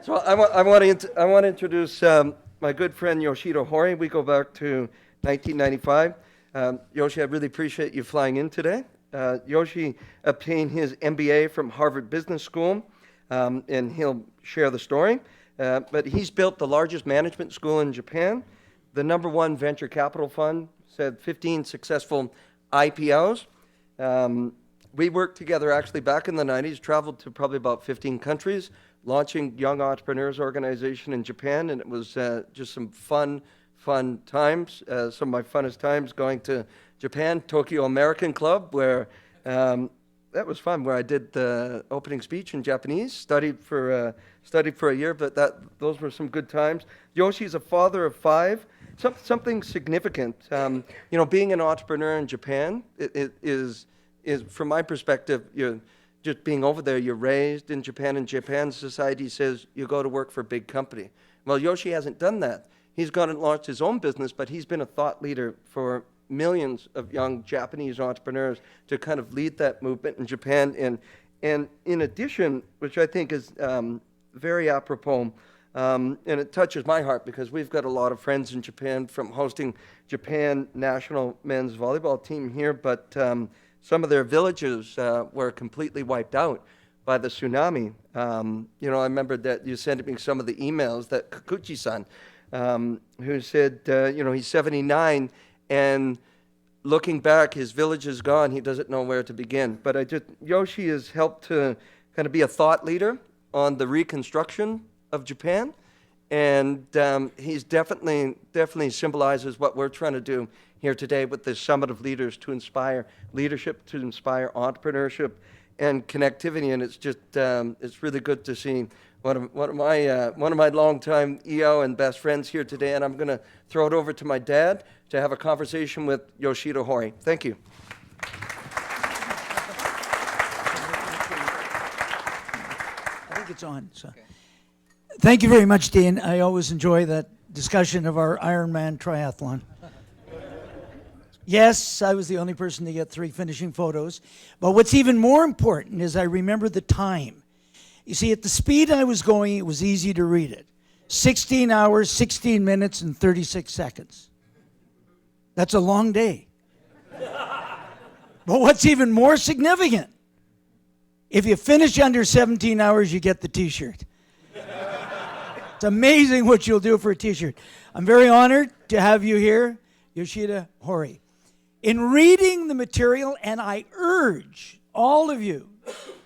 So I want to introduce my good friend Yoshida Hori. We go back to 1995. Yoshi, I really appreciate you flying in today. Yoshi obtained his MBA from Harvard Business School, and he'll share the story. But he's built the largest management school in Japan, the number one venture capital fund, said 15 successful IPOs. We worked together actually back in the 90s, traveled to probably about 15 countries, launching Young Entrepreneurs Organization in Japan, and it was just some fun times. Some of my funnest times going to Japan, Tokyo American Club, where that was fun, where I did the opening speech in Japanese, studied for a year, but those were some good times. Yoshi's a father of 5. Something significant. Being an entrepreneur in Japan it is from my perspective, just being over there, you're raised in Japan, and Japan society says you go to work for a big company. Well, Yoshi hasn't done that. He's gone and launched his own business, but he's been a thought leader for millions of young Japanese entrepreneurs to kind of lead that movement in Japan. And in addition, which I think is very apropos, and it touches my heart because we've got a lot of friends in Japan from hosting Japan national men's volleyball team here, but some of their villages were completely wiped out by the tsunami. I remember that you sent me some of the emails that Kikuchi-san, who said, he's 79, and looking back, his village is gone. He doesn't know where to begin. But Yoshi has helped to kind of be a thought leader on the reconstruction of Japan, and he's definitely symbolizes what we're trying to do here today with this Summit of Leaders, to inspire leadership, to inspire entrepreneurship and connectivity. And it's just it's really good to see one of my longtime EO and best friends here today. And I'm going to throw it over to my dad to have a conversation with Yoshida Hori. Thank you. I think it's on. So. Okay. Thank you very much, Dean. I always enjoy that discussion of our Ironman triathlon. Yes, I was the only person to get 3 finishing photos. But what's even more important is I remember the time. You see, at the speed I was going, it was easy to read it. 16 hours, 16 minutes, and 36 seconds. That's a long day. But what's even more significant, if you finish under 17 hours, you get the T-shirt. It's amazing what you'll do for a T-shirt. I'm very honored to have you here, Yoshida Hori. In reading the material, and I urge all of you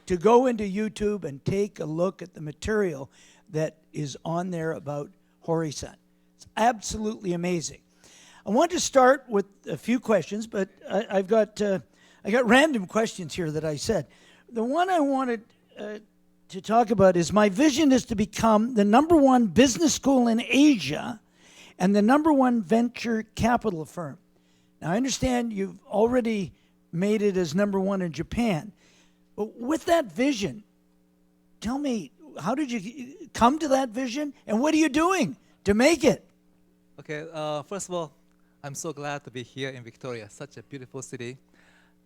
to go into YouTube and take a look at the material that is on there about Hori-san. It's absolutely amazing. I want to start with a few questions, but I got random questions here that I said. The one I wanted to talk about is my vision is to become the #1 business school in Asia and the #1 venture capital firm. Now, I understand you've already made it as #1 in Japan. But with that vision, tell me, how did you come to that vision, and what are you doing to make it? Okay, first of all, I'm so glad to be here in Victoria, such a beautiful city.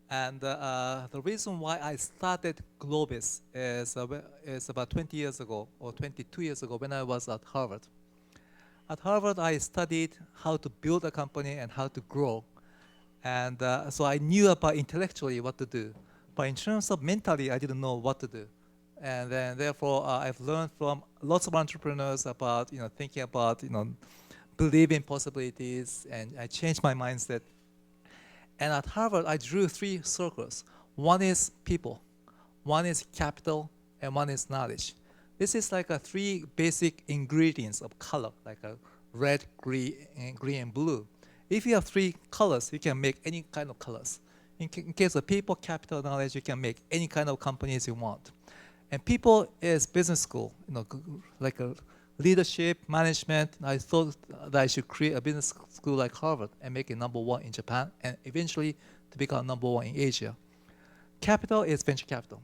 And the reason why I started Globis is about 20 years ago, or 22 years ago, when I was at Harvard. At Harvard, I studied how to build a company and how to grow. And so I knew about intellectually what to do. But in terms of mentally, I didn't know what to do. And then therefore, I've learned from lots of entrepreneurs about, thinking about, believing possibilities, and I changed my mindset. And at Harvard, I drew 3 circles. One is people, one is capital, and one is knowledge. This is like 3 basic ingredients of color, like a red, green, and blue. If you have 3 colors, you can make any kind of colors. In case of people, capital, knowledge, you can make any kind of companies you want. And people is business school, like a leadership, management. I thought that I should create a business school like Harvard and make it #1 in Japan, and eventually to become #1 in Asia. Capital is venture capital.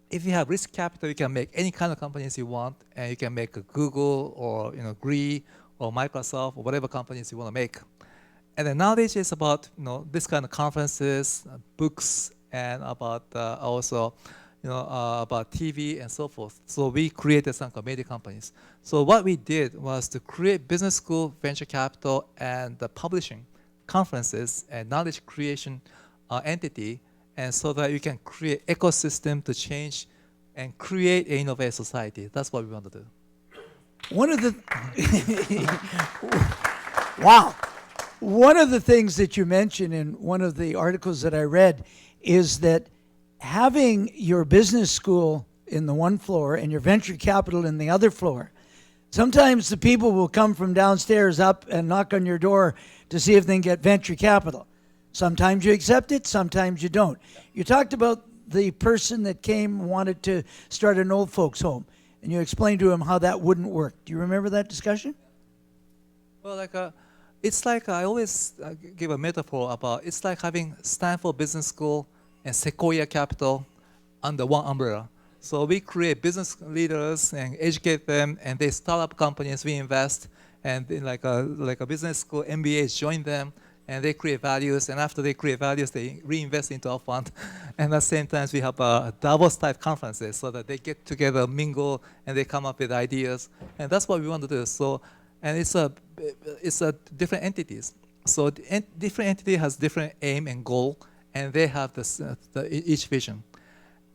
If you have risk capital, you can make any kind of companies you want, and you can make a Google or Gree or Microsoft or whatever companies you want to make. And the knowledge is about this kind of conferences, books, and about also about TV and so forth. So we created some media companies. So what we did was to create business school, venture capital, and the publishing conferences and knowledge creation entity, and so that you can create ecosystem to change and create an innovative society. That's what we want to do. One of the wow. One of the things that you mentioned in one of the articles that I read is that having your business school in the one floor and your venture capital in the other floor, sometimes the people will come from downstairs up and knock on your door to see if they can get venture capital. Sometimes you accept it, sometimes you don't. You talked about the person that came and wanted to start an old folks home, and you explained to him how that wouldn't work. Do you remember that discussion? Well, it's like I always give a metaphor about, it's like having Stanford Business School and Sequoia Capital under one umbrella. So we create business leaders and educate them, and they start up companies, we invest, and then like a business school, MBAs join them, and they create values, and after they create values, they reinvest into our fund. And at the same time, we have Davos type conferences so that they get together, mingle, and they come up with ideas. And that's what we want to do. So, and it's a different entities. So the different entity has different aim and goal, and they have each vision.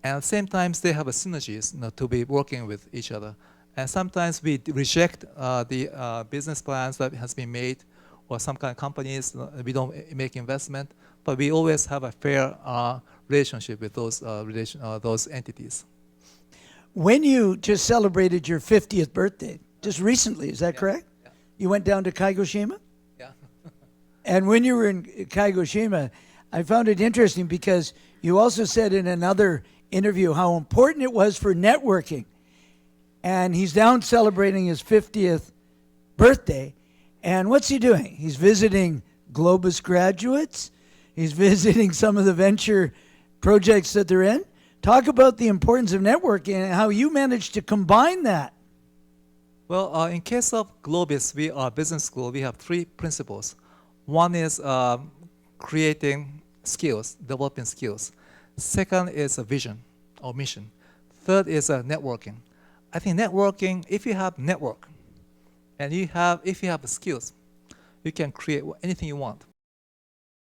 And at the same time, they have a synergies to be working with each other. And sometimes we reject the business plans that has been made, or some kind of companies, we don't make investment, but we always have a fair relationship with those entities. When you just celebrated your 50th birthday, just recently, is that correct? Yeah. You went down to Kagoshima? Yeah. And when you were in Kagoshima, I found it interesting because you also said in another interview how important it was for networking. And he's down celebrating his 50th birthday. And what's he doing? He's visiting Globus graduates. He's visiting some of the venture projects that they're in. Talk about the importance of networking and how you managed to combine that. Well, in case of Globus, we are a business school. We have 3 principles. One is creating skills, developing skills. Second is a vision or mission. Third is networking. I think networking, if you have network, and if you have the skills, you can create anything you want.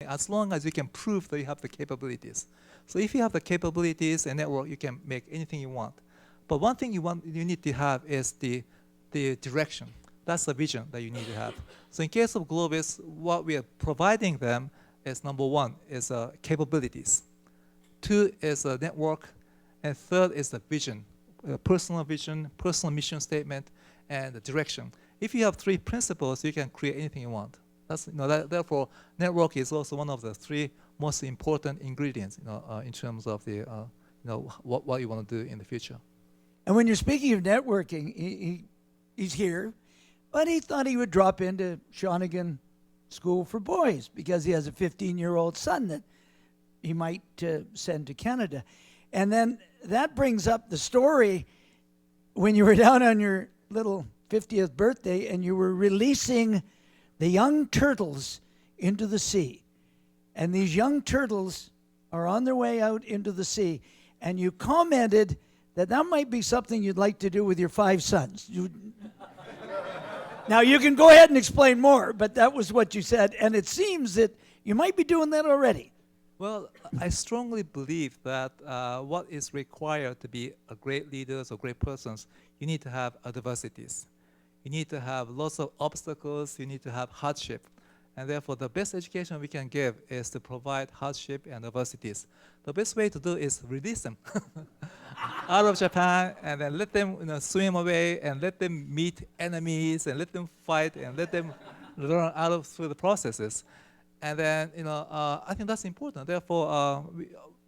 As long as you can prove that you have the capabilities. So if you have the capabilities and network, you can make anything you want. But one thing you need to have is the direction. That's the vision that you need to have. So in case of Globus, what we are providing them is number 1 is capabilities. 2 is a network, and 3rd is the vision, personal vision, personal mission statement, and the direction. If you have 3 principles, you can create anything you want. Therefore, network is also one of the 3 most important ingredients, in terms of the, what you want to do in the future. And when you're speaking of networking, he's here, but he thought he would drop into Shawnigan School for Boys because he has a 15-year-old son that he might send to Canada. And then that brings up the story when you were down on your little 50th birthday and you were releasing the young turtles into the sea. And these young turtles are on their way out into the sea. And you commented that might be something you'd like to do with your 5 sons. Now, you can go ahead and explain more, but that was what you said. And it seems that you might be doing that already. Well, I strongly believe that what is required to be a great leaders or great persons, you need to have adversities. You need to have lots of obstacles. You need to have hardship. And therefore, the best education we can give is to provide hardship and adversities. The best way to do is release them out of Japan and then let them swim away and let them meet enemies and let them fight and let them learn through the processes. And then, I think that's important. Therefore,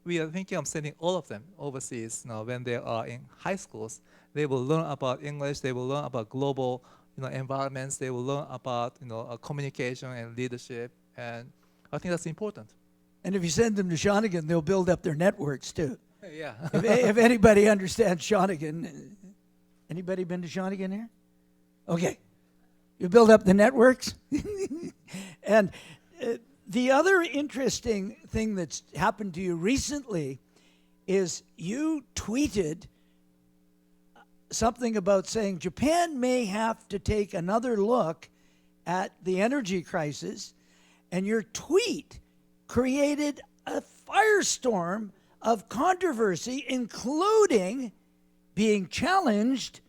we are thinking of sending all of them overseas. When they are in high schools, they will learn about English. They will learn about global, environments. They will learn about, communication and leadership. And I think that's important. And if you send them to Shawnigan, they'll build up their networks too. Yeah. if anybody understands Shawnigan, anybody been to Shawnigan here? Okay, you build up the networks, and. The other interesting thing that's happened to you recently is you tweeted something about saying Japan may have to take another look at the energy crisis, and your tweet created a firestorm of controversy, including being challenged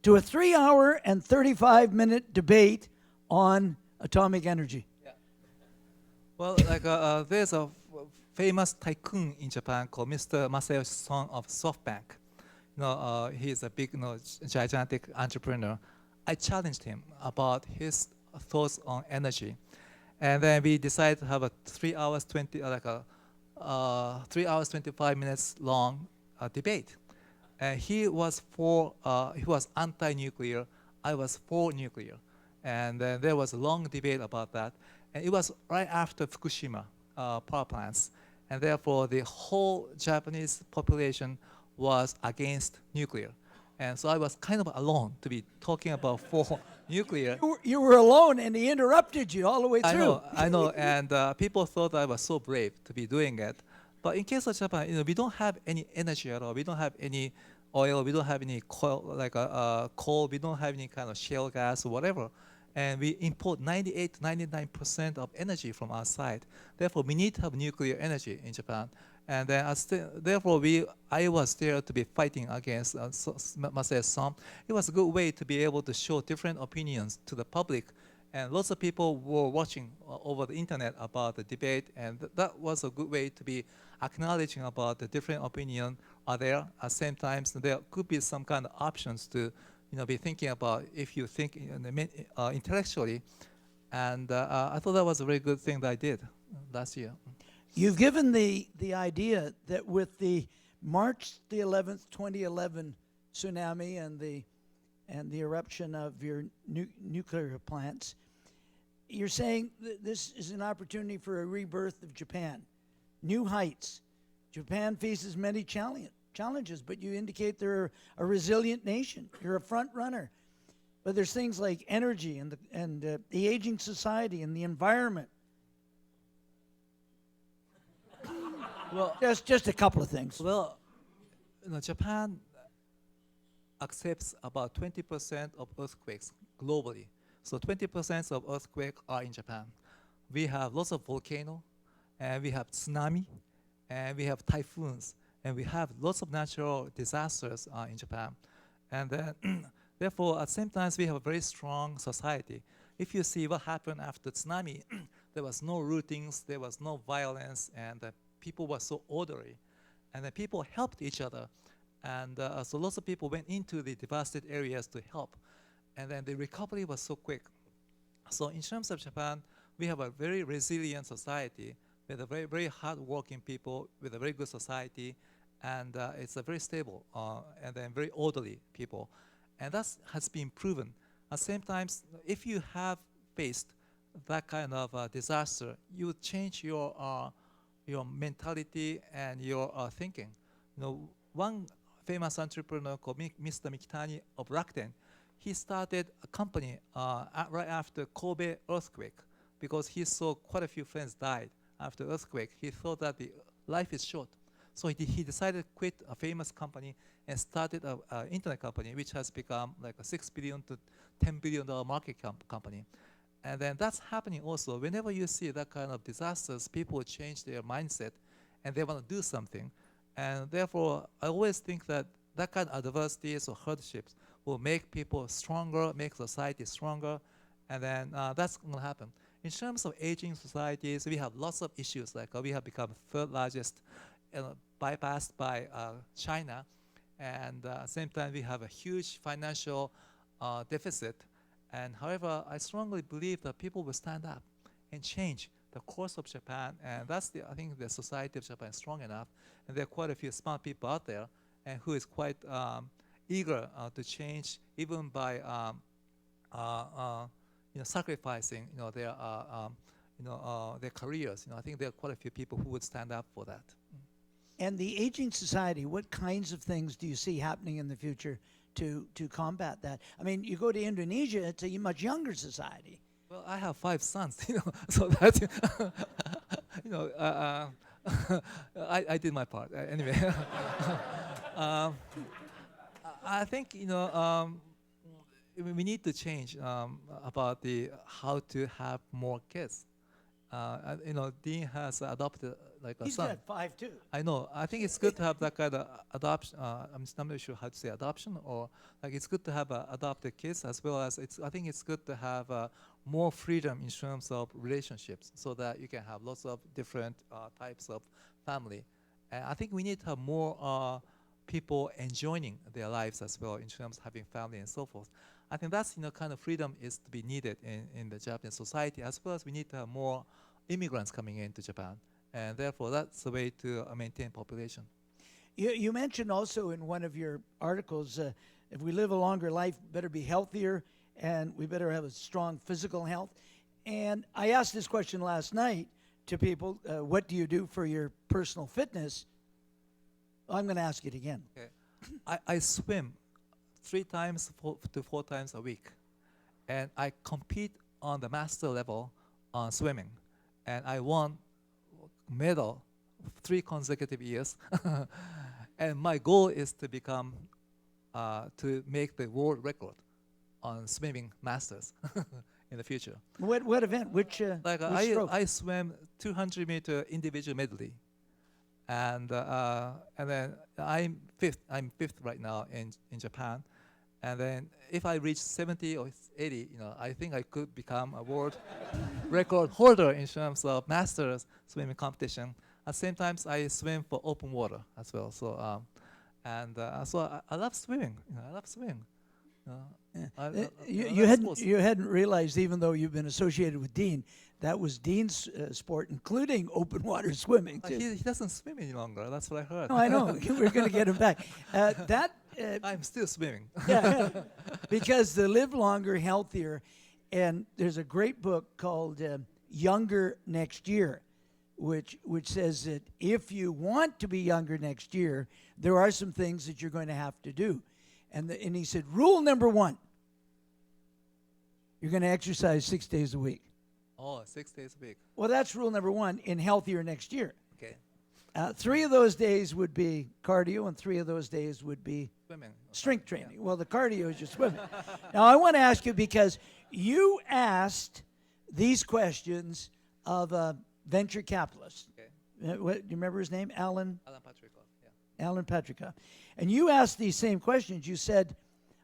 to a 3-hour and 35-minute debate on atomic energy. Well, there's a famous tycoon in Japan called Mr. Masayoshi Son of SoftBank. He's a big, gigantic entrepreneur. I challenged him about his thoughts on energy, and then we decided to have a 3 hours 25 minutes long debate. And he was anti-nuclear. I was for nuclear, and then there was a long debate about that. And it was right after Fukushima power plants, and therefore the whole Japanese population was against nuclear. And so I was kind of alone to be talking about for nuclear. You were alone, and he interrupted you all the way through. I know, and people thought I was so brave to be doing it. But in case of Japan, we don't have any energy at all. We don't have any oil. We don't have any coal. We don't have any kind of shale gas or whatever. And we import 98 to 99% of energy from outside. Therefore, we need to have nuclear energy in Japan. And then, therefore, I was there to be fighting against Masayoshi Son. It was a good way to be able to show different opinions to the public. And lots of people were watching over the internet about the debate, and that was a good way to be acknowledging about the different opinions are there. At the same time, so there could be some kind of options to be thinking about if you think intellectually. And I thought that was a very good thing that I did last year. You've given the idea that with the March the 11th, 2011 tsunami and the eruption of your nuclear plants, you're saying that this is an opportunity for a rebirth of Japan, new heights. Japan faces many challenges, but you indicate they're a resilient nation. You're a front runner. But there's things like energy and the aging society and the environment. Well, just a couple of things. Well, Japan accepts about 20% of earthquakes globally. So 20% of earthquakes are in Japan. We have lots of volcanoes, and we have tsunami, and we have typhoons, and we have lots of natural disasters in Japan. And then, therefore, at the same time, we have a very strong society. If you see what happened after tsunami, there was no lootings, there was no violence, and people were so orderly. And then people helped each other. And so lots of people went into the devastated areas to help. And then the recovery was so quick. So in terms of Japan, we have a very resilient society with a very, very hard-working people, with a very good society, and it's a very stable and then very orderly people. And that has been proven. At the same time, if you have faced that kind of disaster, you would change your mentality and your thinking. One famous entrepreneur called Mr. Mikitani of Rakuten, he started a company right after Kobe earthquake because he saw quite a few friends died after earthquake. He thought that the life is short. So he decided to quit a famous company and started an internet company, which has become like a $6 billion to $10 billion market company. And then that's happening also. Whenever you see that kind of disasters, people change their mindset and they want to do something. And therefore, I always think that that kind of adversities or hardships will make people stronger, make society stronger, and then that's going to happen. In terms of aging societies, we have lots of issues. Like we have become third largest, bypassed by China, and at the same time we have a huge financial deficit. And however, I strongly believe that people will stand up and change the course of Japan, and that's I think the society of Japan is strong enough, and there are quite a few smart people out there, and who is quite eager to change, even by sacrificing their careers. I think there are quite a few people who would stand up for that. And the aging society, what kinds of things do you see happening in the future to combat that? I mean, you go to Indonesia, it's a much younger society. Well, I have 5 sons, so that I did my part. Anyway, um, I think we need to change about the how to have more kids. Dean has adopted like a He's son. got 5 too. I know. I think it's good to have that kind of adoption. I'm not sure how to say adoption, or like it's good to have adopted kids as well as I think it's good to have more freedom in terms of relationships, so that you can have lots of different types of family. And I think we need to have more people enjoying their lives as well in terms of having family and so forth. I think that's kind of freedom is to be needed in the Japanese society, as well as we need to have more immigrants coming into Japan. And therefore, that's the way to maintain population. You mentioned also in one of your articles, if we live a longer life, better be healthier, and we better have a strong physical health. And I asked this question last night to people, what do you do for your personal fitness? I'm going to ask it again. Okay. I swim 3 times to 4 times a week. And I compete on the master level on swimming. And I won medal 3 consecutive years. And my goal is to become, to make the world record on swimming masters in the future. What event? Which Like which stroke? I swam 200-meter individual medley, and then I'm fifth right now in Japan, and then if I reach 70 or 80, I think I could become a world record holder in terms of masters swimming competition. At the same time, I swim for open water as well. So so I love swimming. I love swimming. You hadn't realized, even though you've been associated with Dean, that was Dean's sport, including open water swimming too. He doesn't swim any longer. That's what I heard. No, I know. We're going to get him back. I'm still swimming. Yeah, because to live longer, healthier, and there's a great book called Younger Next Year, which says that if you want to be younger next year, there are some things that you're going to have to do. And he said, rule number 1, you're going to exercise 6 days a week. Oh, 6 days a week. Well, that's rule number 1 in healthier next year. Okay. 3 of those days would be cardio, and 3 of those days would be Swimming. strength training. Well, the cardio is just swimming. Now, I want to ask you, because you asked these questions of a venture capitalist. Okay. Do you remember his name? Alan Patrickov. Yeah. Patrickov. And you asked these same questions. You said,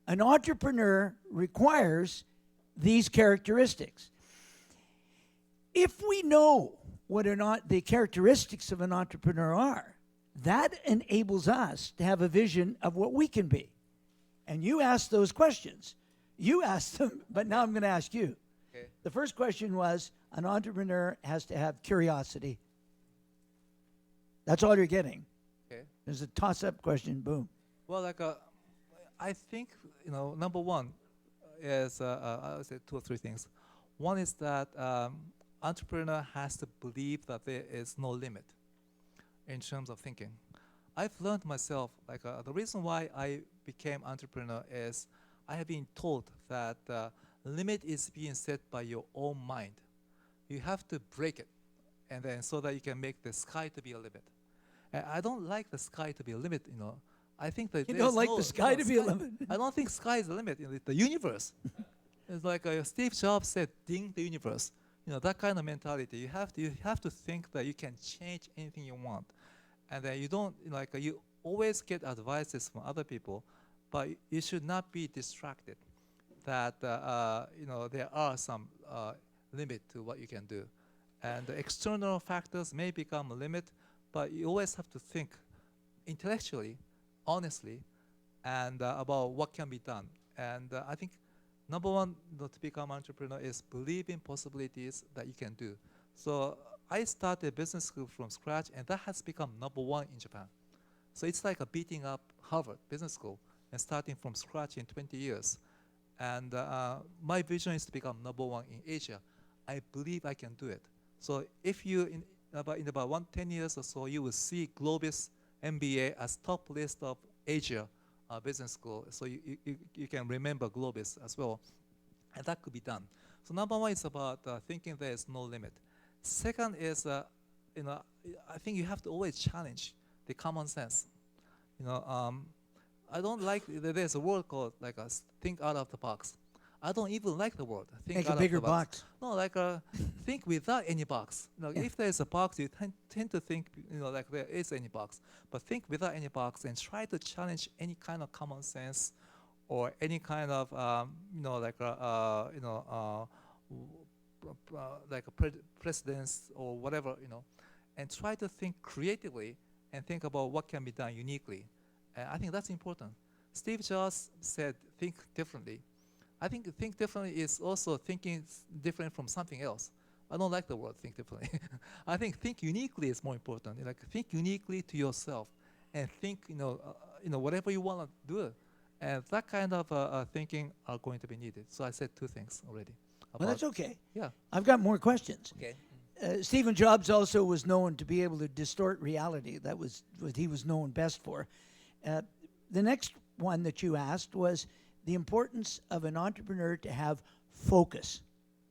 an entrepreneur requires these characteristics. If we know what or not the characteristics of an entrepreneur are, that enables us to have a vision of what we can be. And you asked those questions. You asked them, but now I'm going to ask you. Okay. The first question was, an entrepreneur has to have curiosity. That's all you're getting. Okay. There's a toss-up question, boom. Well, I think number 1 is I would say 2 or 3 things. One is that entrepreneur has to believe that there is no limit in terms of thinking. I've learned myself, the reason why I became entrepreneur is I have been told that limit is being set by your own mind. You have to break it, and then so that you can make the sky to be a limit. And I don't like the sky to be a limit, I think that You there's don't like no- the sky no, to be a limit? I don't think sky is the limit. The universe. It's like Steve Jobs said, "Ding the universe." That kind of mentality. You have to think that you can change anything you want, and then you don't you always get advices from other people, but you should not be distracted that there are some limit to what you can do, and the external factors may become a limit, but you always have to think intellectually, honestly, and about what can be done. And I think number 1 to become entrepreneur is believe in possibilities that you can do. So I started business school from scratch, and that has become number 1 in Japan. So it's like beating up Harvard Business School and starting from scratch in 20 years. And my vision is to become number 1 in Asia. I believe I can do it. So if you, in about 10 years or so, you will see Globis MBA as top list of Asia business school. So you can remember Globis as well. And that could be done. So number 1 is about thinking there is no limit. Second is you know, I think you have to always challenge the common sense. You know, I don't like there's a word called like think out of the box. I don't even like the word think Make out a bigger of the box. box. No, like think without any box. You know, Yeah. if there's a box, you tend to think, you know, like there is any box. But think without any box and try to challenge any kind of common sense or any kind of you know, like like a precedence or whatever, you know, and try to think creatively and think about what can be done uniquely. And I think that's important. Steve Jobs said, think differently. I think think differently is also thinking different from something else. I don't like the word think differently. I think uniquely is more important. Like think uniquely to yourself, and think you know whatever you want to do, and that kind of thinking are going to be needed. So I said two things already. Well, that's okay. Yeah. I've got more questions. Okay. Stephen Jobs also was known to be able to distort reality. That was what he was known best for. The next one that you asked was the importance of an entrepreneur to have focus.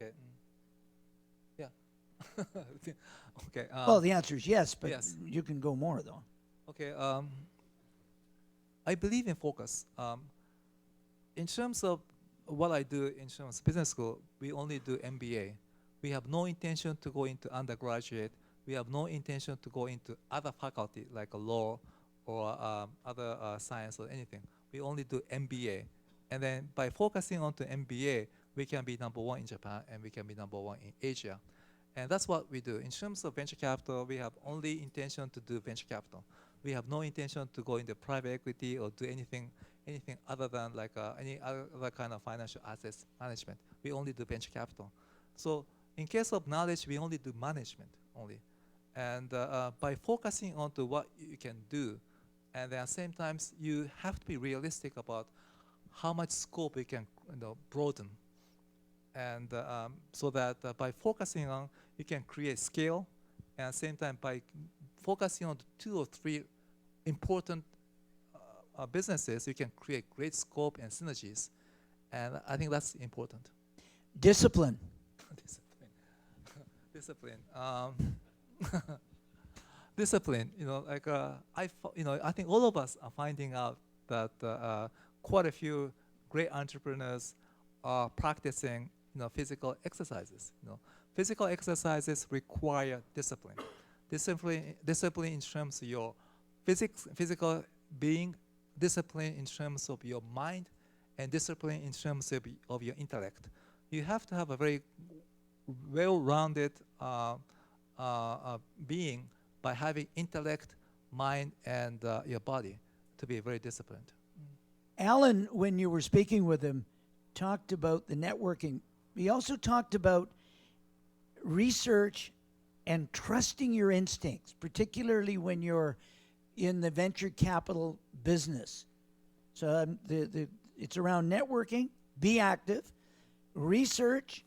Okay. Yeah. Okay. Well, the answer is yes, but yes. you can go more, though. Okay. I believe in focus. In terms of what I do in terms of business school, we only do MBA. We have no intention to go into undergraduate. We have no intention to go into other faculty like a law or other science or anything. We only do MBA. And then by focusing on to MBA, we can be number one in Japan and we can be number one in Asia. And that's what we do. In terms of venture capital, we have only intention to do venture capital. We have no intention to go into private equity or do anything other than like any other kind of financial assets management. We only do venture capital. So in case of knowledge, we only do management only. And by focusing on to what you can do, and then at the same time, you have to be realistic about how much scope you can broaden. And so that by focusing on, you can create scale, and at the same time, by focusing on 2 or 3 important businesses, you can create great scope and synergies. And I think that's important. Discipline. Discipline. Discipline. You know, like I think all of us are finding out that quite a few great entrepreneurs are practicing, physical exercises. Physical exercises require discipline. Discipline in terms of your physical being, discipline in terms of your mind, and discipline in terms of your intellect. You have to have a very well-rounded being by having intellect, mind, and your body to be very disciplined. Alan, when you were speaking with him, talked about the networking. He also talked about research and trusting your instincts, particularly when you're in the venture capital business. So it's around networking, be active, research,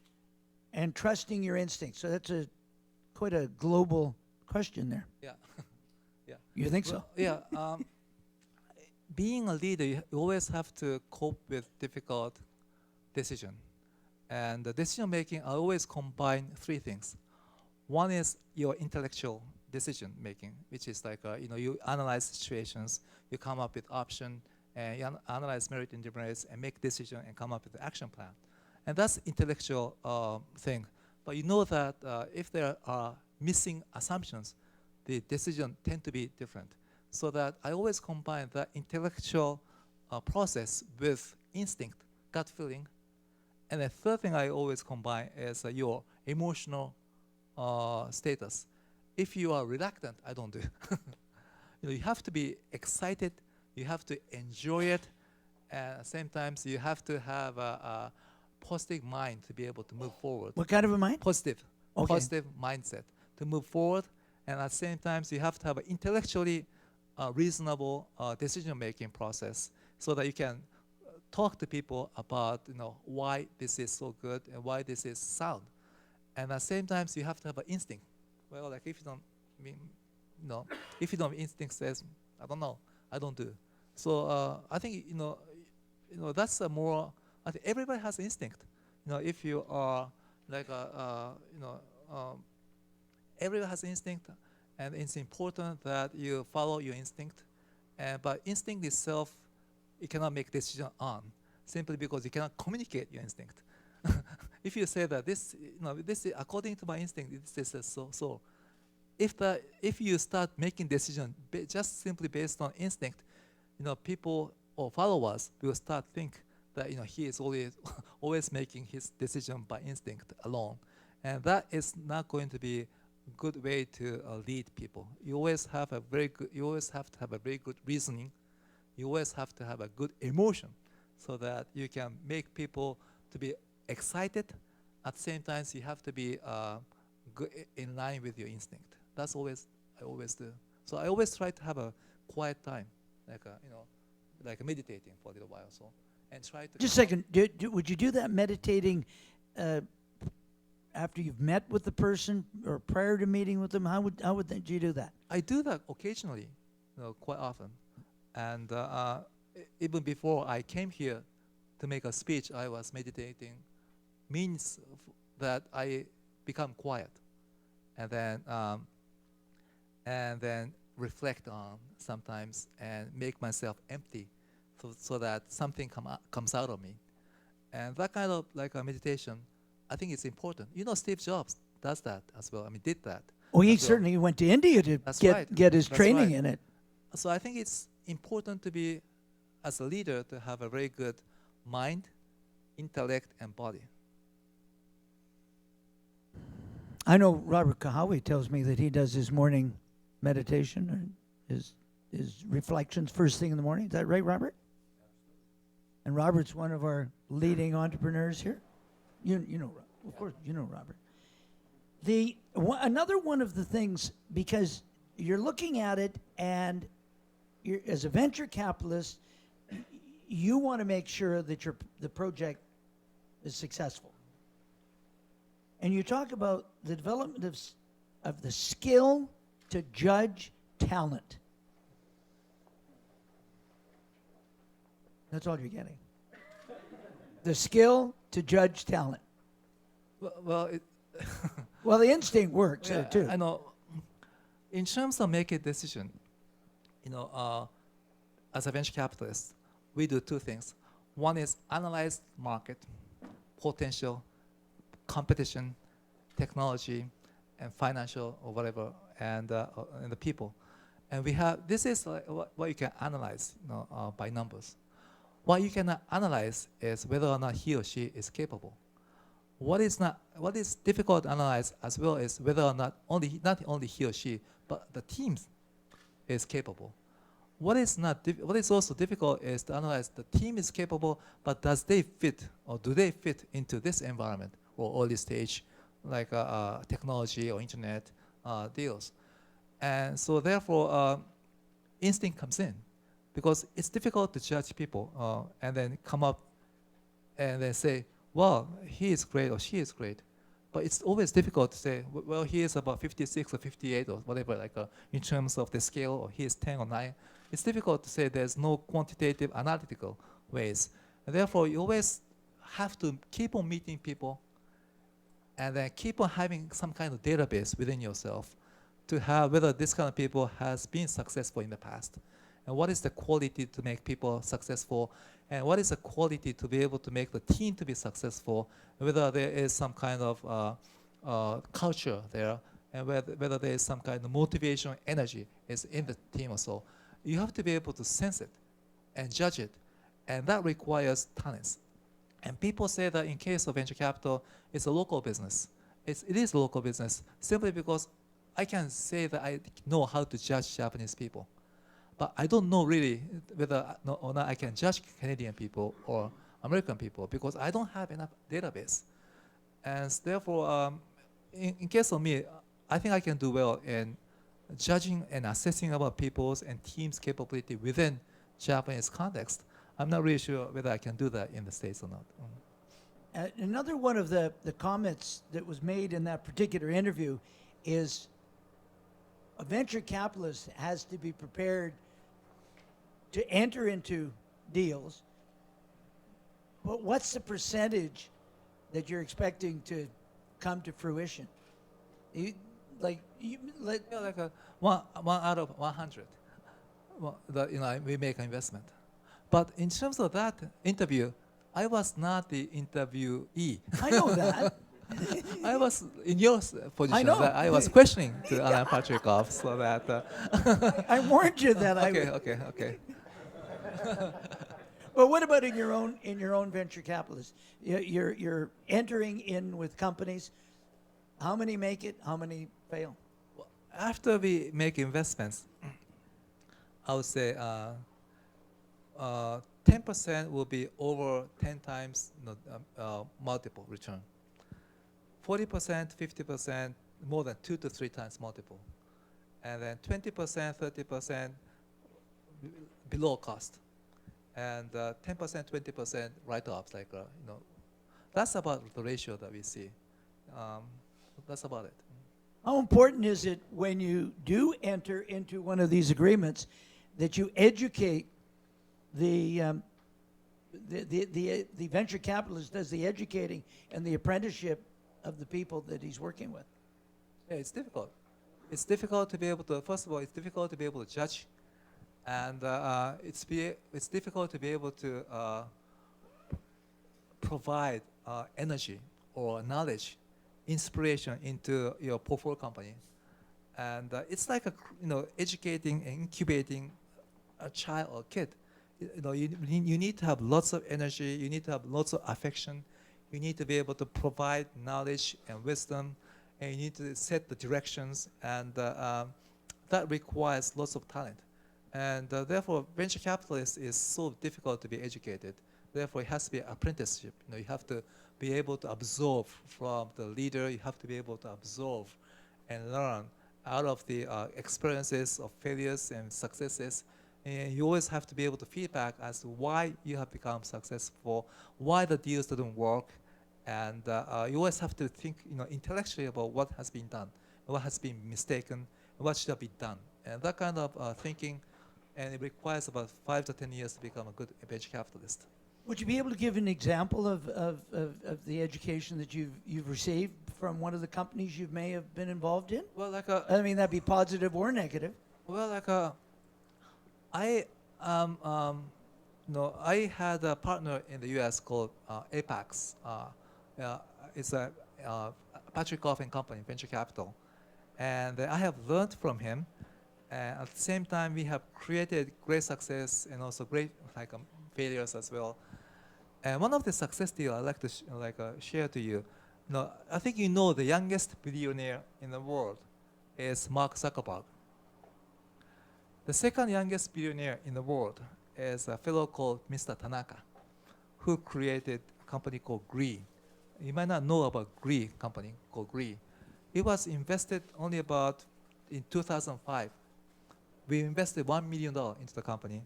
and trusting your instincts. So that's quite a global question there. Yeah. Yeah. You think so? Yeah. Being a leader, you always have to cope with difficult decision. And the decision making, I always combine 3 things. One is your intellectual decision making, which is like, you analyze situations, you come up with option, and you analyze merit and demerits, and make decision and come up with the action plan. And that's intellectual thing. But you know that if there are missing assumptions, the decision tend to be different. So that I always combine that intellectual process with instinct, gut feeling. And the third thing I always combine is your emotional status. If you are reluctant, I don't do. You have to be excited, you have to enjoy it, and at the same time, you have to have a positive mind to be able to move forward. What kind of a mind? Positive. Okay. Positive mindset to move forward, and at the same time, you have to have an intellectually reasonable decision-making process so that you can talk to people about why this is so good and why this is sound. And at the same time, you have to have an instinct. Well, like if you don't if you don't have instinct says, I don't know, I don't do. So I think that's a more. I think everybody has instinct. If you are like Everyone has instinct, and it's important that you follow your instinct. But instinct itself, you cannot make decision on, simply because you cannot communicate your instinct. If you say that this is according to my instinct, this is so. If you start making decision just simply based on instinct, people or followers will start think that he is always making his decision by instinct alone, and that is not going to be a good way to lead people. You always have to have a very good reasoning. You always have to have a good emotion, so that you can make people to be excited. At the same time, you have to be in line with your instinct. That's I always do. So I always try to have a quiet time, like meditating for a little while, and try to. Just a second. Would you do that meditating after you've met with the person or prior to meeting with them? How would you do that? I do that occasionally, quite often, and even before I came here to make a speech, I was meditating. Means that I become quiet, and then reflect on sometimes and make myself empty, so that something comes out of me, and that kind of like a meditation, I think it's important. Steve Jobs does that as well. Did that. Oh, he as well. certainly went to India to That's get right. get his That's training right. in it. So I think it's important to be, as a leader, to have a very good mind, intellect, and body. I know Robert Kahawi tells me that he does his morning meditation or his reflections first thing in the morning. Is that right, Robert? And Robert's one of our leading entrepreneurs here. You know, of course, you know Robert. Another one of the things, because you're looking at it, and as a venture capitalist, you want to make sure that the project is successful. And you talk about the development of the skill to judge talent. That's all you're getting. The skill to judge talent. Well, Well, the instinct works there too. I know. In terms of making a decision, as a venture capitalist, we do two things. One is analyze market, potential, competition, technology, and financial or whatever, and the people. And this is what you can analyze, by numbers. What you cannot analyze is whether or not he or she is capable. What is difficult to analyze as well is whether or not not only he or she, but the team is capable. What is also difficult is to analyze the team is capable, but do they fit into this environment or early stage, like technology or internet deals. And so therefore, instinct comes in, because it's difficult to judge people and then come up and then say, well, he is great or she is great. But it's always difficult to say, well, he is about 56 or 58 or whatever, in terms of the scale, or he is 10 or 9. It's difficult to say. There's no quantitative analytical ways. And therefore, you always have to keep on meeting people and then keep on having some kind of database within yourself to have whether this kind of people has been successful in the past. And what is the quality to make people successful, and what is the quality to be able to make the team to be successful, whether there is some kind of culture there, and whether there is some kind of motivation, energy is in the team or so. You have to be able to sense it and judge it, and that requires talents. And people say that in case of venture capital, it's a local business. It is a local business simply because I can say that I know how to judge Japanese people. But I don't know really whether or not I can judge Canadian people or American people, because I don't have enough database. And therefore, in case of me, I think I can do well in judging and assessing about people's and teams' capability within Japanese context. I'm not really sure whether I can do that in the States or not. Another one of the comments that was made in that particular interview is a venture capitalist has to be prepared to enter into deals, but what's the percentage that you're expecting to come to fruition? like, you, like Like a one out of 100. Well, we make an investment. But in terms of that interview, I was not the interviewee. I know that. I was in your position. know. That I was questioning to Alan Patrickov, so that. I warned you that I Okay, would. okay. But what about in your own venture capitalist? You're entering in with companies. How many make it? How many fail? After we make investments, I would say 10% will be over 10 times multiple return. 40%, 50%, more than 2 to 3 times multiple. And then 20%, 30% below cost. And 10%, 20% write-offs, that's about the ratio that we see. That's about it. How important is it when you do enter into one of these agreements that you educate the venture capitalist does the educating and the apprenticeship of the people that he's working with? Yeah, it's difficult. It's difficult to be able to, first of all, it's difficult to be able to judge. And it's difficult to be able to provide energy or knowledge, inspiration into your portfolio company. And it's like educating and incubating a child or kid. You need to have lots of energy. You need to have lots of affection. You need to be able to provide knowledge and wisdom, and you need to set the directions, and that requires lots of talent. And therefore, venture capitalist is so difficult to be educated. Therefore, it has to be an apprenticeship. You have to be able to absorb from the leader. You have to be able to absorb and learn out of the experiences of failures and successes. And you always have to be able to feedback as to why you have become successful, why the deals didn't work, and you always have to think, intellectually about what has been done, what has been mistaken, what should have been done, and that kind of thinking. And it requires about 5 to 10 years to become a good venture capitalist. Would you be able to give an example of the education that you've received from one of the companies you may have been involved in? Well, I mean, that'd be positive or negative. Well, I had a partner in the U.S. called Apex. It's a Patrickov and Company venture capital, and I have learned from him. And at the same time, we have created great success and also great failures as well. And one of the success deals I'd like to share to you. I think the youngest billionaire in the world is Mark Zuckerberg. The second youngest billionaire in the world is a fellow called Mr. Tanaka, who created a company called Gree. You might not know about Gree company called Gree. It was invested only about in 2005. We invested $1 million into the company.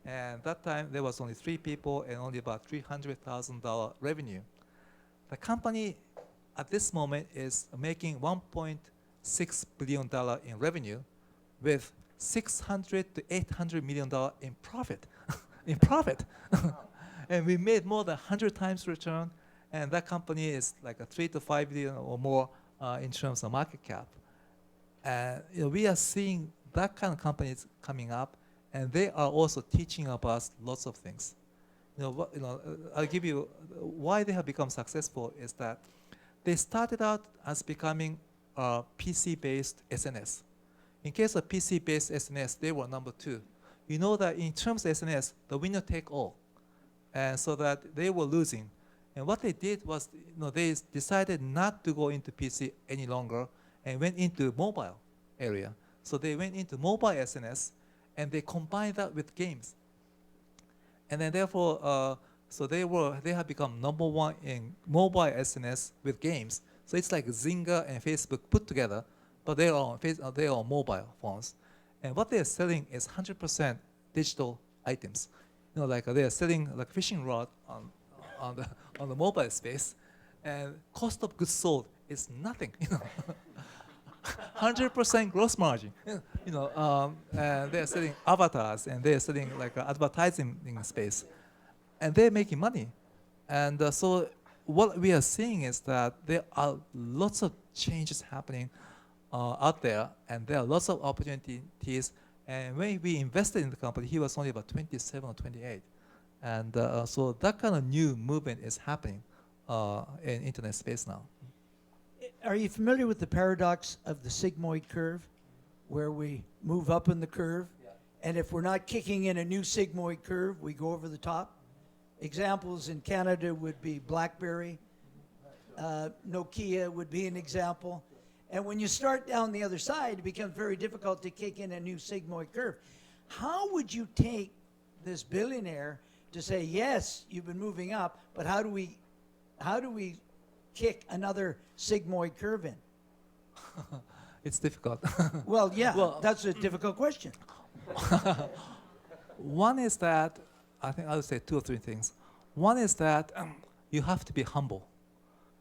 And that time, there was only 3 people and only about $300,000 revenue. The company, at this moment, is making $1.6 billion in revenue with $600 to $800 million in profit. in profit. And we made more than 100 times return. And that company is like a 3 to 5 billion or more in terms of market cap. And we are seeing that kind of companies coming up, and they are also teaching us lots of things. I'll give you why they have become successful is that they started out as becoming a PC-based SNS. In case of PC-based SNS, they were number 2. You know that in terms of SNS, the winner take all, and so that they were losing. And what they did was, they decided not to go into PC any longer and went into mobile area. So they went into mobile SNS, and they combined that with games. And then therefore, so they have become number 1 in mobile SNS with games. So it's like Zynga and Facebook put together, but they are on mobile phones. And what they are selling is 100% digital items. They are selling like fishing rod on the mobile space, and cost of goods sold is nothing. 100% gross margin. And they're selling avatars, and they're selling advertising in space, and they're making money. And so what we are seeing is that there are lots of changes happening out there, and there are lots of opportunities. And when we invested in the company, he was only about 27 or 28. And so that kind of new movement is happening in internet space now. Are you familiar with the paradox of the sigmoid curve, where we move up in the curve, and if we're not kicking in a new sigmoid curve, we go over the top? Examples in Canada would be BlackBerry, Nokia would be an example. And when you start down the other side, it becomes very difficult to kick in a new sigmoid curve. How would you take this billionaire to say, yes, you've been moving up, but how do we kick another sigmoid curve in? It's difficult. Well, yeah, Well- that's a difficult question. One is that, I think I would say two or three things. One is that you have to be humble.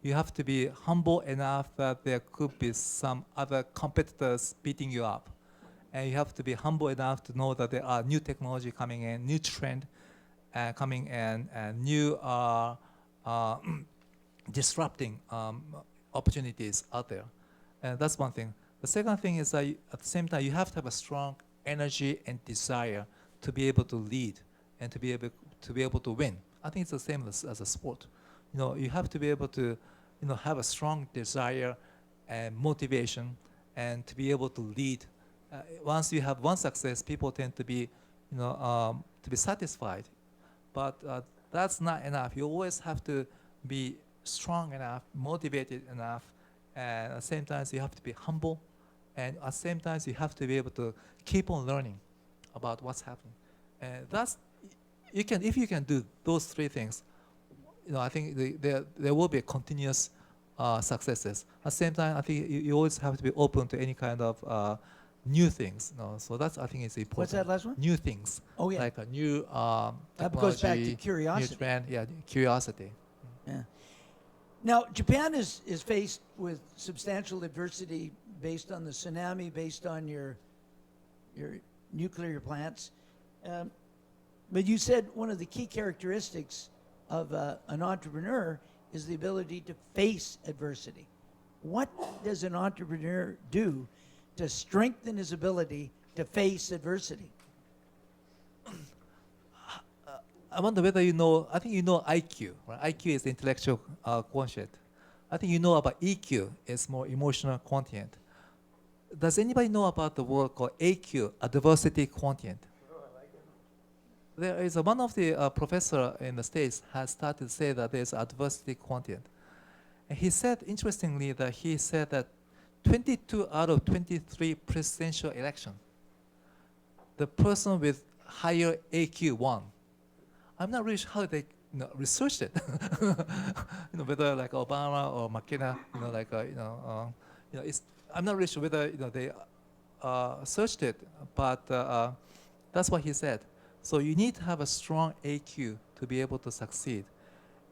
You have to be humble enough that there could be some other competitors beating you up. And you have to be humble enough to know that there are new technology coming in, new trend coming in, and new disrupting opportunities out there. And that's one thing. The second thing is that at the same time, you have to have a strong energy and desire to be able to lead and to be able to win. I think it's the same as a sport. You have to be able to, have a strong desire and motivation, and to be able to lead. Once you have one success, people tend to be, to be satisfied. But that's not enough. You always have to be strong enough, motivated enough, and at the same time, you have to be humble, and at the same time, you have to be able to keep on learning about what's happening. And that's if you can do those three things, I think there will be continuous successes. At the same time, I think you always have to be open to any kind of new things. So that's, I think, is important. What's that last one? New things. Oh, yeah. Like a new That goes back to technology, curiosity. New trend, yeah, curiosity. Yeah. Now, Japan is faced with substantial adversity based on the tsunami, based on your nuclear plants. But you said one of the key characteristics of an entrepreneur is the ability to face adversity. What does an entrepreneur do to strengthen his ability to face adversity? I wonder whether I think you know IQ, right? IQ is intellectual quotient. I think you know about EQ, it's more emotional quotient. Does anybody know about the word called AQ, adversity quotient? There is one of the professor in the States has started to say that there's adversity quotient. And he said, interestingly, that 22 out of 23 presidential election, the person with higher AQ won. I'm not really sure how they researched it. Whether like Obama or McKenna, I'm not really sure whether they searched it, but that's what he said. So you need to have a strong AQ to be able to succeed.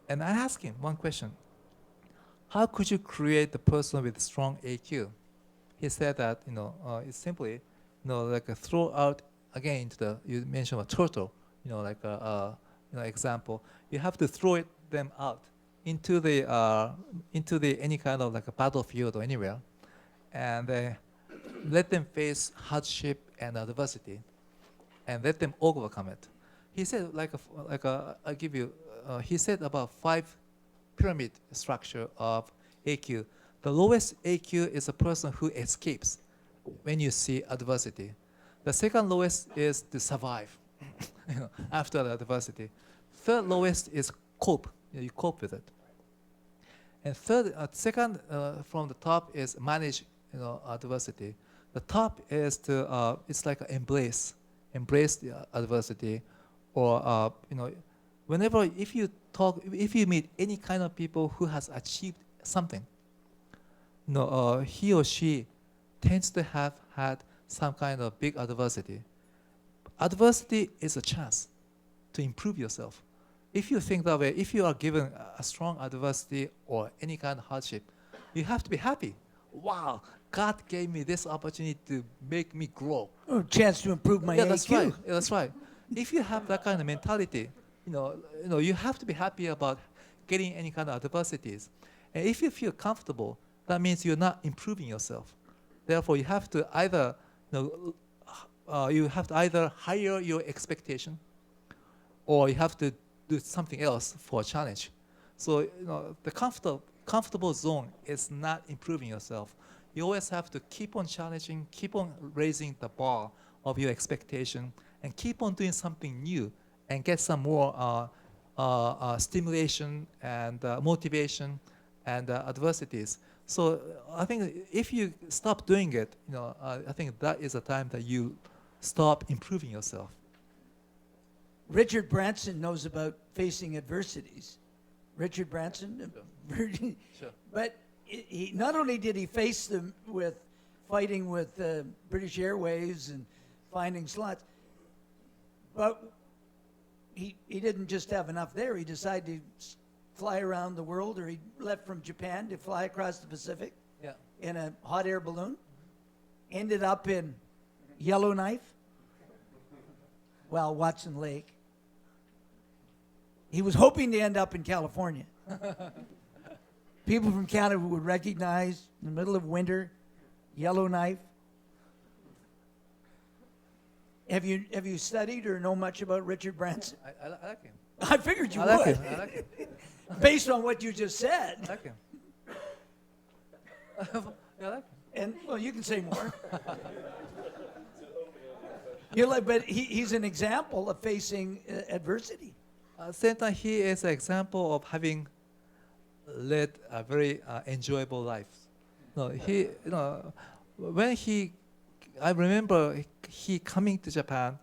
And I asked him one question: how could you create the person with strong AQ? He said that it's simply like a throw out again into you mentioned a turtle, example. You have to throw them out into the any kind of like a battlefield or anywhere, and let them face hardship and adversity, and let them overcome it. He said I'll give you. He said about 5 pyramid structure of AQ. The lowest AQ is a person who escapes when you see adversity. The second lowest is to survive after the adversity. Third lowest is cope. You cope with it. And second from the top is manage adversity. The top is to it's like embrace the adversity, or whenever if you meet any kind of people who has achieved something, he or she tends to have had some kind of big adversity. Adversity is a chance to improve yourself. If you think that way, if you are given a strong adversity or any kind of hardship, you have to be happy. Wow, God gave me this opportunity to make me grow. Oh, chance to improve my AQ. That's right. Yeah, that's right. If you have that kind of mentality, you have to be happy about getting any kind of adversities. And if you feel comfortable, that means you're not improving yourself. Therefore, you have to either, you have to either higher your expectation, or you have to do something else for a challenge. So the comfortable zone is not improving yourself. You always have to keep on challenging, keep on raising the bar of your expectation, and keep on doing something new, and get some more stimulation and motivation and adversities. So I think if you stop doing it, I think that is a time that you stop improving yourself. Richard Branson knows about facing adversities. Richard Branson, Sure. but he not only did he face them with fighting with British Airways and finding slots, but he didn't just have enough there. He decided to fly around the world, or he left from Japan to fly across the Pacific Yeah. in a hot air balloon. Ended up in Yellowknife, Watson Lake. He was hoping to end up in California. People from Canada would recognize, in the middle of winter, Yellowknife. Have you studied or know much about Richard Branson? I like him. I figured you I like would, him. I like him. based on what you just I said. like him. Yeah, I like him. And well, you can say more. But he's an example of facing adversity. At the same time, he is an example of having led a very enjoyable life. I remember he coming to Japan,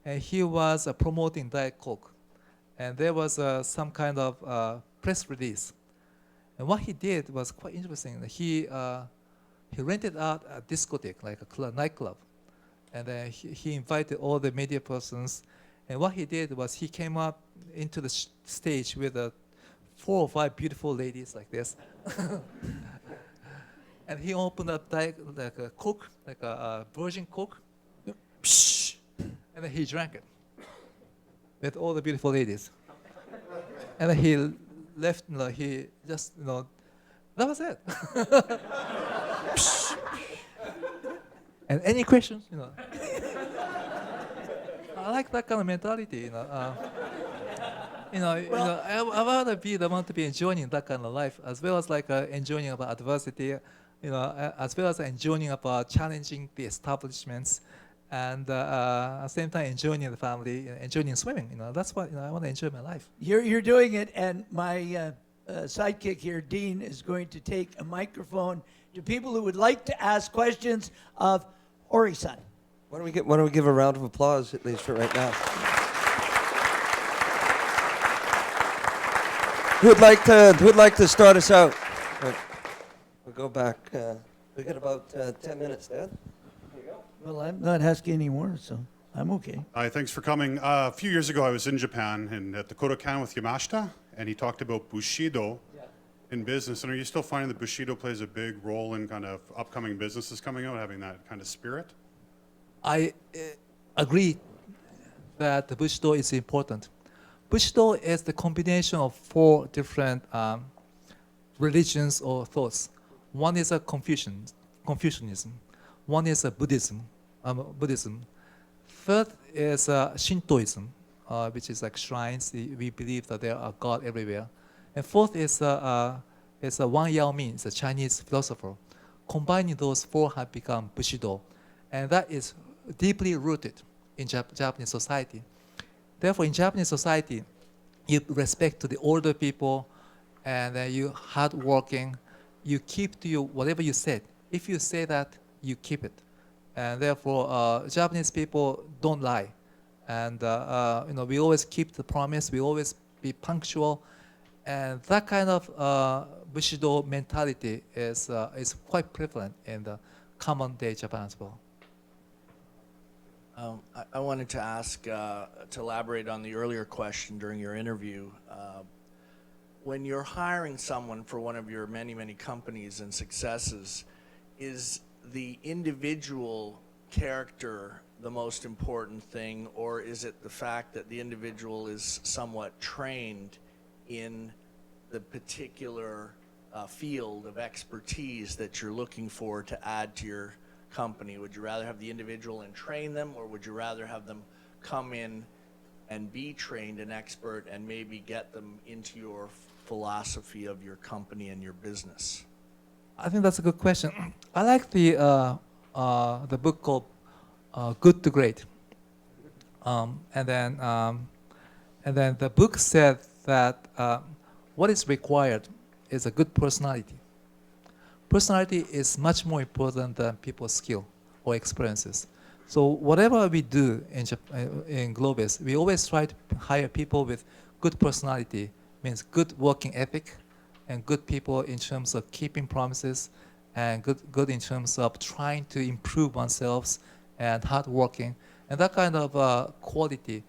and he was promoting Diet Coke, and there was some kind of press release. And what he did was quite interesting. He rented out a discotheque, like a nightclub, and then he invited all the media persons. And what he did was he came up into the stage with 4 or 5 beautiful ladies like this. And he opened up like a Coke, like a virgin Coke, and then he drank it with all the beautiful ladies. And then he left, he just, that was it. And any questions, I like that kind of mentality, I want to be the one to be enjoying that kind of life, as well as like enjoying about adversity, as well as enjoying about challenging the establishments, and at the same time enjoying the family, enjoying swimming. That's what I want to enjoy my life. You're doing it, and my sidekick here, Dean, is going to take a microphone to people who would like to ask questions of Ori-san. Why don't we give a round of applause, at least for right now? Who'd like to start us out? We'll go back. We got about 10 minutes, Dad. Well, I'm not asking anymore, so I'm okay. Hi, thanks for coming. A few years ago, I was in Japan and at the Kodokan with Yamashita, and he talked about Bushido in business. And are you still finding that Bushido plays a big role in kind of upcoming businesses coming out, having that kind of spirit? I agree that the Bushido is important. Bushido is the combination of 4 different religions or thoughts. One is a Confucianism. One is a Buddhism. Third is Shintoism, which is like shrines. We believe that there are God everywhere. And fourth is Wang Yaomin, it's a Chinese philosopher. Combining those 4 have become Bushido, and that is deeply rooted in Japanese society. Therefore, in Japanese society, you respect to the older people, and you hardworking. You keep to whatever you said. If you say that, you keep it, and therefore, Japanese people don't lie, and we always keep the promise. We always be punctual, and that kind of Bushido mentality is quite prevalent in the common day Japan as well. I wanted to ask, to elaborate on the earlier question during your interview. When you're hiring someone for one of your many, many companies and successes, is the individual character the most important thing, or is it the fact that the individual is somewhat trained in the particular field of expertise that you're looking for to add to your company? Would you rather have the individual and train them, or would you rather have them come in and be trained and expert and maybe get them into your philosophy of your company and your business? I think that's a good question. I like the book called Good to Great. And then the book said that what is required is a good personality. Personality is much more important than people's skill or experiences. So whatever we do in Globis, we always try to hire people with good personality, means good working ethic, and good people in terms of keeping promises, and good in terms of trying to improve oneself and hard working. And that kind of quality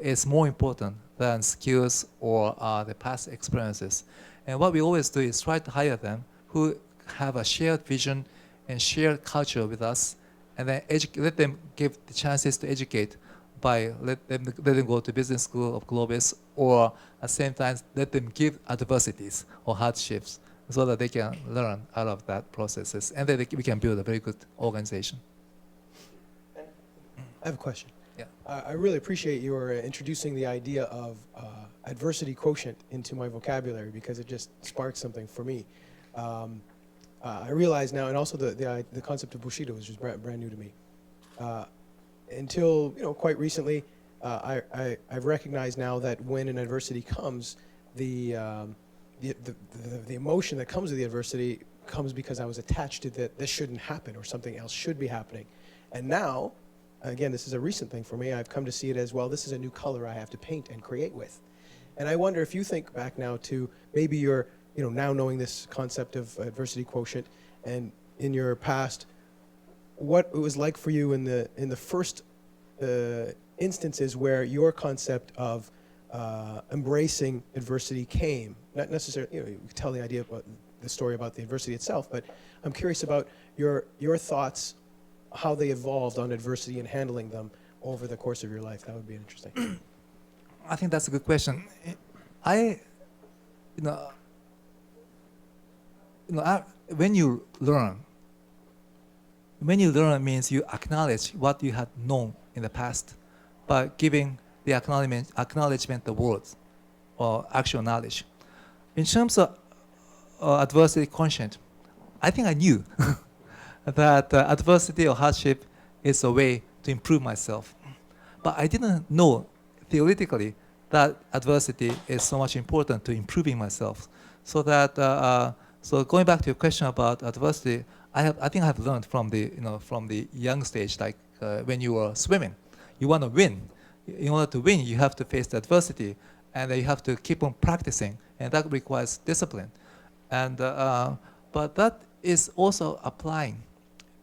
is more important than skills or the past experiences. And what we always do is try to hire them who have a shared vision and shared culture with us, and then let them give the chances to educate by let them go to business school of Globis, or at the same time let them give adversities or hardships so that they can learn out of that processes, and then we can build a very good organization. I have a question. Yeah. I really appreciate your introducing the idea of adversity quotient into my vocabulary, because it just sparked something for me. I realize now, and also the concept of Bushido is just brand new to me. Until quite recently, I've recognized now that when an adversity comes, the emotion that comes with the adversity comes because I was attached to that this shouldn't happen or something else should be happening. And now, again, this is a recent thing for me, I've come to see it as, well, this is a new color I have to paint and create with. And I wonder if you think back now to maybe you're now knowing this concept of adversity quotient, and in your past, what it was like for you in the first instances where your concept of embracing adversity came. Not necessarily, you can tell the story about the adversity itself, but I'm curious about your thoughts, how they evolved on adversity and handling them over the course of your life. That would be interesting. I think that's a good question. When you learn means you acknowledge what you had known in the past by giving the acknowledgement the words or actual knowledge. In terms of adversity quotient, I think I knew that adversity or hardship is a way to improve myself. But I didn't know theoretically that adversity is so much important to improving myself. So that so going back to your question about adversity, I think I have learned from the young stage, like when you were swimming, you want to win. In order to win, you have to face the adversity, and you have to keep on practicing, and that requires discipline. And but that is also applying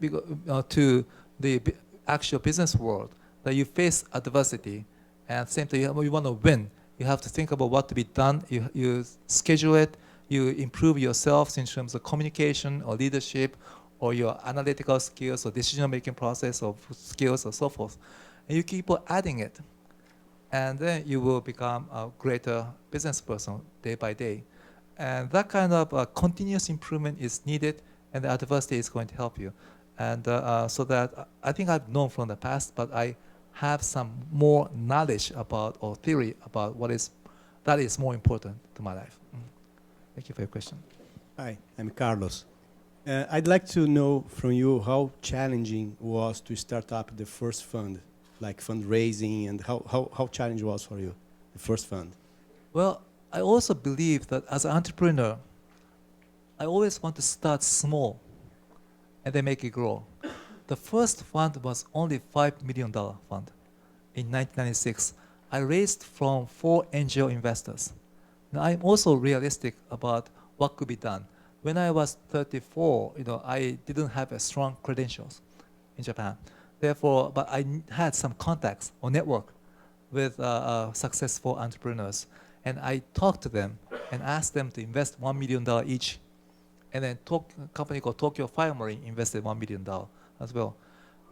to the actual business world, that you face adversity, and same thing, you want to win. You have to think about what to be done. You schedule it. You improve yourself in terms of communication or leadership, or your analytical skills or decision-making process or skills or so forth. And you keep on adding it. And then you will become a greater business person day by day. And that kind of continuous improvement is needed, and the adversity is going to help you. And so that I think I've known from the past, but I have some more knowledge about or theory about that is more important to my life. Thank you for your question. Hi, I'm Carlos. I'd like to know from you how challenging was to start up the first fund, like fundraising, and how challenging was for you, the first fund? Well, I also believe that as an entrepreneur, I always want to start small and then make it grow. The first fund was only $5 million fund in 1996. I raised from 4 angel investors. Now, I'm also realistic about what could be done. When I was 34, I didn't have a strong credentials in Japan. Therefore, but I had some contacts or network with successful entrepreneurs. And I talked to them and asked them to invest $1 million each. And then a company called Tokyo Fire Marine invested $1 million as well.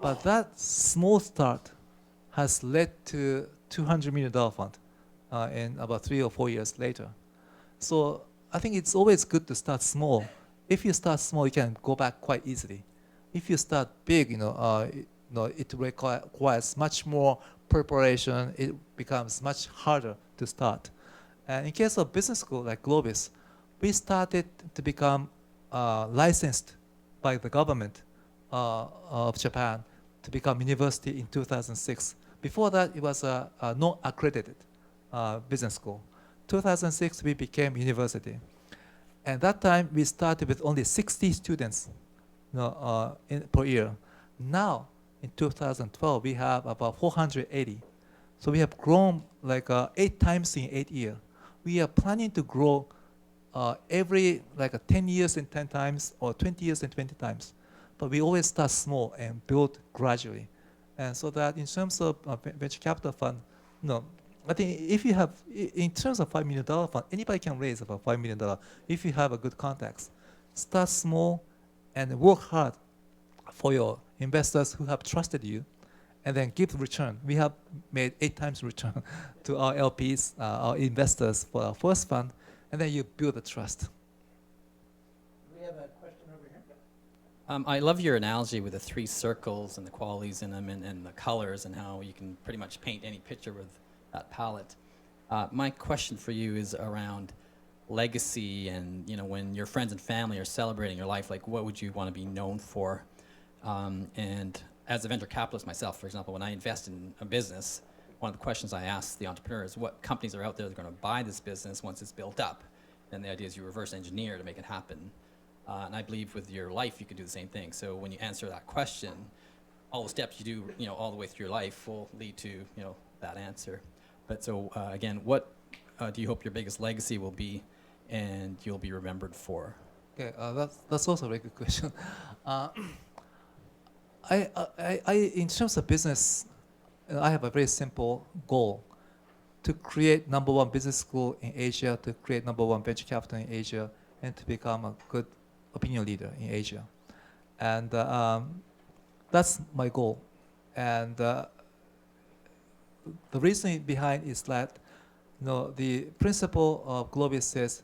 But that small start has led to $200 million fund in about 3 or 4 years later. So I think it's always good to start small. If you start small, you can go back quite easily. if you start big, it requires much more preparation. It becomes much harder to start. And in case of business school like Globis, we started to become licensed by the government of Japan to become university in 2006. Before that, it was a non-accredited business school. 2006, we became university. And that time, we started with only 60 students per year. Now, in 2012, we have about 480. So we have grown like 8 times in 8 years. We are planning to grow every 10 years in 10 times or 20 years in 20 times. But we always start small and build gradually. And so that in terms of venture capital fund, I think if you have, in terms of $5 million fund, anybody can raise about $5 million if you have a good contacts. Start small and work hard for your investors who have trusted you, and then give return. We have made 8 times return to our LPs, our investors for our first fund, and then you build the trust. We have a question over here. I love your analogy with the 3 circles and the qualities in them and the colors and how you can pretty much paint any picture with that palette. My question for you is around legacy and, when your friends and family are celebrating your life, like what would you want to be known for? And as a venture capitalist myself, for example, when I invest in a business, one of the questions I ask the entrepreneur is what companies are out there that are going to buy this business once it's built up? And the idea is you reverse engineer to make it happen. And I believe with your life, you could do the same thing. So when you answer that question, all the steps you do, all the way through your life will lead to, that answer. But so again, what do you hope your biggest legacy will be and you'll be remembered for? Okay, that's also a very good question. I in terms of business, I have a very simple goal: to create #1 business school in Asia, to create #1 venture capital in Asia, and to become a good opinion leader in Asia. And that's my goal. And the reason behind is that, the principle of Globis says,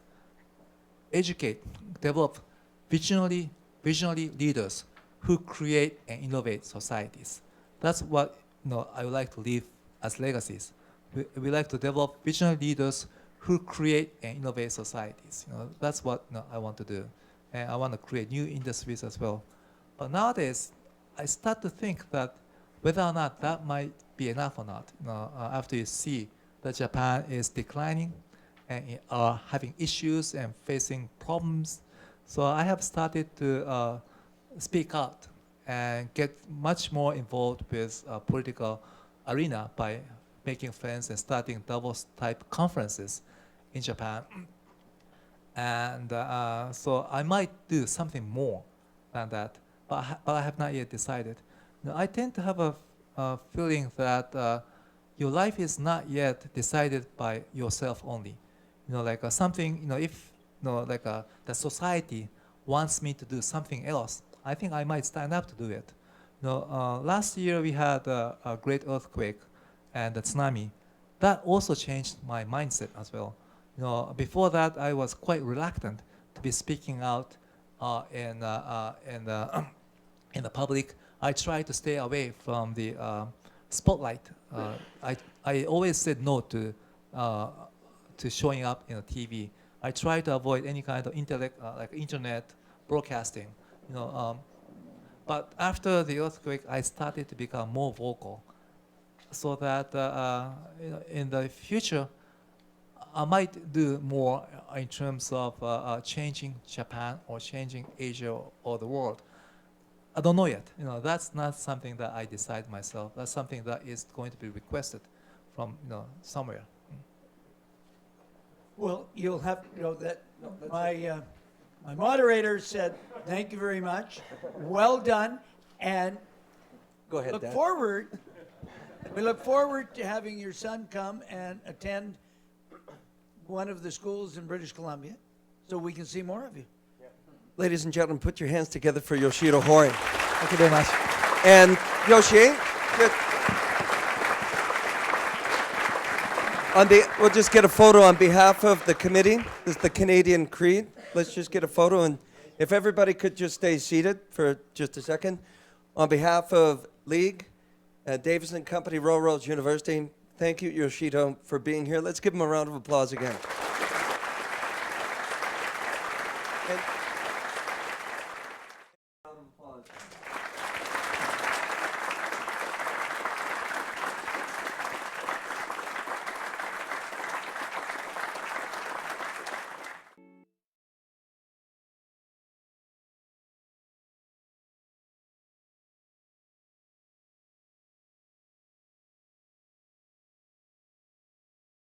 educate, develop visionary leaders who create and innovate societies. That's what I would like to leave as legacies. We like to develop visionary leaders who create and innovate societies. That's what I want to do. And I want to create new industries as well. But nowadays, I start to think that whether or not that might be enough or not, after you see that Japan is declining and are having issues and facing problems. So I have started to speak out and get much more involved with political arena by making friends and starting Davos type conferences in Japan. And so I might do something more than that, but I have not yet decided. I tend to have a feeling that your life is not yet decided by yourself only. Something, if the society wants me to do something else, I think I might stand up to do it. Last year we had a great earthquake and a tsunami. That also changed my mindset as well. Before that, I was quite reluctant to be speaking out in the public. I tried to stay away from the spotlight. I always said no to showing up in TV. I try to avoid any kind of internet broadcasting. But after the earthquake, I started to become more vocal, so that in the future, I might do more in terms of changing Japan or changing Asia or the world. I don't know yet. That's not something that I decide myself. That's something that is going to be requested from somewhere. Well, you'll have to know that my moderator said, thank you very much, well done, and Go ahead, look Dad. forward. We look forward to having your son come and attend one of the schools in British Columbia, so we can see more of you. Ladies and gentlemen, put your hands together for Yoshiro Hori. Thank you very much. And Yoshi, we'll just get a photo on behalf of the committee. This is the Canadian Creed. Let's just get a photo, and If everybody could just stay seated for just a second. On behalf of League, Davidson Company, Railroads University, thank you, Yoshito, for being here. Let's give him a round of applause again. And